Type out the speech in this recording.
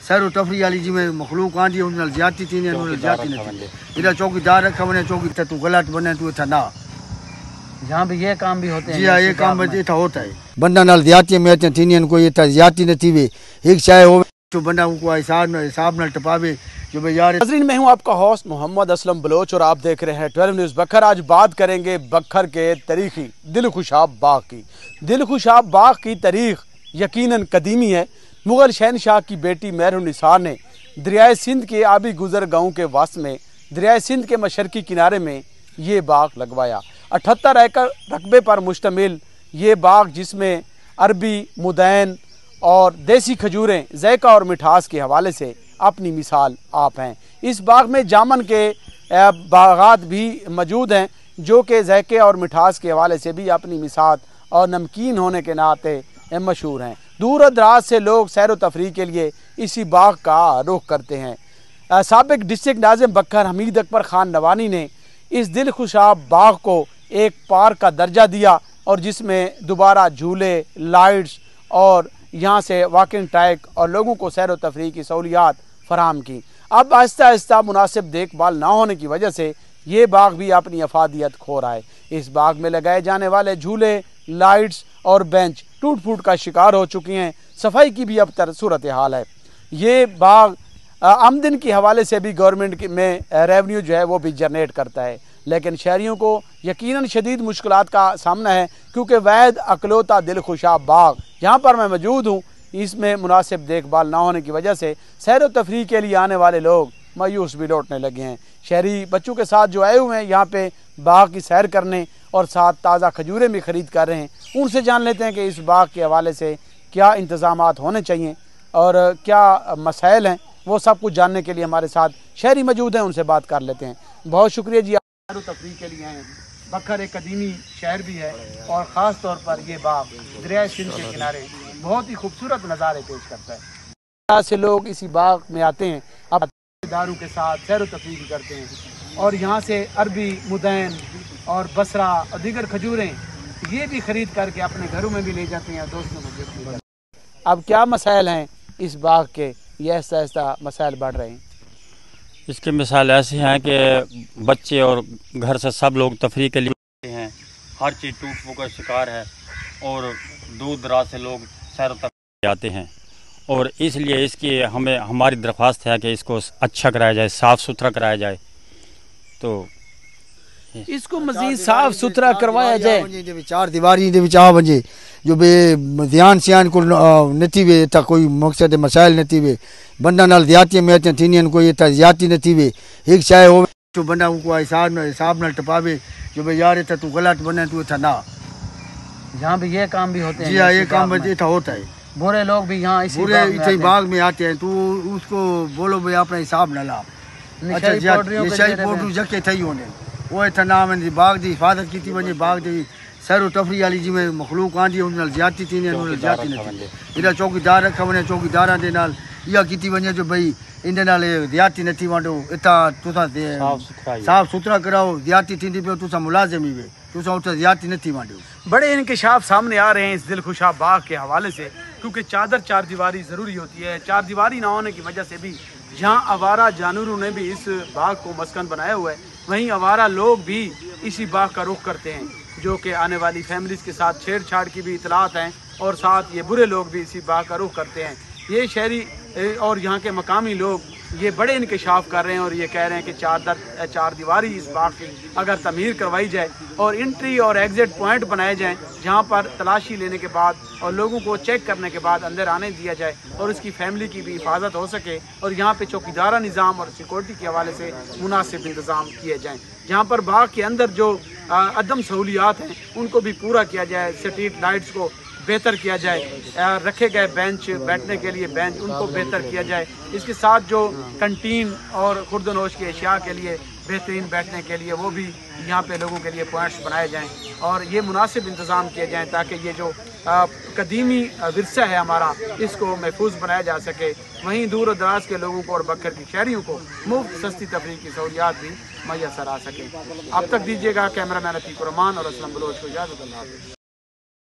सैर व तफरी वाली जिमें मखलूक आंदी है उन ज्यादती थी ने उन ज्यादती नहीं इधर चौकीदार रखा बने चौकी तू गलत बने तू था ना जहाँ भी ये काम भी होते हैं। जी हाँ, ये काम इतना होता है बंदा नाल ज्यादती में थी कोई इतना ज्यादती न थी वे एक चाहे हो तो बंदा को हिसाब न टपावे जो भाई यार। नाज़रीन, मैं हूँ आपका होस्ट मोहम्मद असलम बलोच और आप देख रहे हैं 12 न्यूज़ बखर। आज बात करेंगे बखर के तारीखी दिलखुशाब बाग की। दिलखुशाब बाग की तारीख यकीनन कदीमी है। मुग़ल शहनशाह की बेटी मेहरुन्निसा ने दरियाए सिंध के आबी गुजर गाँव के वास में दरियाए सिंध के मशरकी किनारे में ये बाग लगवाया। 78 एकड़ रकबे पर मुश्तमिल ये बाग, जिसमें अरबी, मुदैन और देसी खजूरें ज़ायका और मिठास के हवाले से अपनी मिसाल आप हैं। इस बाग में जामन के बागात भी मौजूद हैं जो कि ज़ायके और मिठास के हवाले से भी अपनी मिसाल और नमकीन होने के नाते मशहूर हैं। दूर और दराज से लोग सैर व तफरीह के लिए इसी बाग का रुख करते हैं। साबिक डिस्ट्रिक्ट नाज़िम बखर हमीद अकबर खान नवानी ने इस दिलखुशाब बाग को एक पार्क का दर्जा दिया और जिसमें दोबारा झूले, लाइट्स और यहाँ से वॉकिंग ट्रैक और लोगों को सैर व तफरीह की सहूलियात फराहम की। अब आहिस्ता आहिस्ता मुनासिब देखभाल ना होने की वजह से ये बाग भी अपनी अफादियत खो रहा है। इस बाग में लगाए जाने वाले झूले, लाइट्स और बेंच टूट फूट का शिकार हो चुकी हैं। सफाई की भी अब सूरत हाल है। ये बाग आमदन के हवाले से भी गवर्नमेंट में रेवेन्यू जो है वो भी जनरेट करता है, लेकिन शहरियों को यकीनन शदीद मुश्किलात का सामना है क्योंकि वैद अकलौता दिलखुशाब बाग जहाँ पर मैं मौजूद हूँ, इसमें मुनासिब देखभाल ना होने की वजह से सैर व तफरीह के लिए आने वाले लोग मायूस भी लौटने लगे हैं। शहरी बच्चों के साथ जो आए हुए हैं यहाँ पे बाग की सैर करने और साथ ताज़ा खजूरें भी ख़रीद कर रहे हैं, उनसे जान लेते हैं कि इस बाग के हवाले से क्या इंतज़ामात होने चाहिए और क्या मसाइल हैं। वो सब कुछ जानने के लिए हमारे साथ शहरी मौजूद हैं, उनसे बात कर लेते हैं। बहुत शुक्रिया जी। सैर व तफरीह के लिए हैं। बखर एक कदीमी शहर भी है और ख़ास तौर पर ये बाग दरिया सिंध के किनारे बहुत ही खूबसूरत नज़ारे पेश करता है। यहाँ से लोग इसी बाग में आते हैं, अब दारू के साथ सैर व तफरीह भी करते हैं और यहाँ से अरबी, मुदैन और बसरा और दीगर खजूरें ये भी ख़रीद करके अपने घरों में भी ले जाते हैं, दोस्तों को गिफ्ट भी। अब क्या मसाइल हैं इस बाग के, ये ऐसा ऐसा मसाइल बढ़ रहे हैं? इसके मिसाल ऐसे हैं कि बच्चे और घर से सब लोग तफरीह के लिए हैं, हर चीज़ टूट फूट का शिकार है और दूर दराज से लोग सैर तफरीह आते हैं और इसलिए इसकी हमारी दरख्वास्त है कि इसको अच्छा कराया जाए, साफ़ सुथरा कराया जाए। तो इसको मज़ीद साफ सुथरा करवाया जाए। चार दीवारी आ वजे जो बे ध्यान सियान को नथी वे इतना कोई मकसद मसाइल नथी वे बंदा नाल ज्यादती में थी कोई इतना ज्यादती नथी वे एक चाहे हो तो बंदा को हिसाब न टपावे जो भाई यार इतना तू गलत बने तू इतना ना। जहाँ भी ये काम भी होते हैं। जी हाँ, ये काम इतना होता है। बुरे लोग भी यहाँ इसी बाग में आते हैं, तू उसको बोलो भाई अपना हिसाब न ला। अच्छा निशाई पोटू जके थी होने वो इतना नाम बाग की हिफाजत की वे बाग की सैर व तफरी वाली जिमें मखलूक आंदी है उन ज्यादती थी ने उन ज्यादती नहीं इधर चौकीदार रखा बने चौकीदार के नाल या की वे जो भाई इन नाल ज्यादती नहीं वांडो इतना तुसा साफ सुथरा कराओ ज्यादती थी पे तुसा मुलाजिम ही वे तुसा उतना ज्यादती नहीं वांडो। बड़े इंकशाफ सामने आ रहे हैं इस दिलखुशाब बाग के हवाले से क्योंकि चार दीवारी ज़रूरी होती है। चार दीवारी ना होने की वजह से भी जहाँ आवारा जानवरों ने भी इस बाग को मस्कन बनाया हुआ है, वहीं आवारा लोग भी इसी बाग का रुख करते हैं जो कि आने वाली फैमिलीज़ के साथ छेड़छाड़ की भी इतलात हैं और साथ ये बुरे लोग भी इसी बाग का रुख करते हैं। ये शहरी और यहाँ के मकामी लोग ये बड़े इंकशाफ कर रहे हैं और ये कह रहे हैं कि चार दीवारी इस बाग की अगर तमीर करवाई जाए और एंट्री और एग्ज़िट पॉइंट बनाए जाएं जहाँ पर तलाशी लेने के बाद और लोगों को चेक करने के बाद अंदर आने दिया जाए और उसकी फैमिली की भी हिफाजत हो सके और यहाँ पे चौकीदारा निज़ाम और सिक्योरिटी के हवाले से मुनासिब इंतज़ाम किए जाएँ। जहाँ पर बाग के अंदर जो अदम सहूलियात हैं उनको भी पूरा किया जाए, स्ट्रीट लाइट्स को बेहतर किया जाए, रखे गए बेंच बैठने के लिए बेंच उनको बेहतर किया जाए। इसके साथ जो कंटीन और खुर्दनोश की अशिया के लिए बेहतरीन बैठने के लिए वो भी यहाँ पे लोगों के लिए पॉइंट्स बनाए जाएं और ये मुनासिब इंतज़ाम किए जाएं ताकि ये जो कदीमी विरसा है हमारा इसको महफूज बनाया जा सके। वहीं दूर दराज के लोगों को और बखर की शहरियों को मुफ्त सस्ती तफरीह की सहूलियात भी मैसर आ सके। अब तक दीजिएगा कैमरा मैन अतीक रहमान और असलम बलोच को इजाज़त।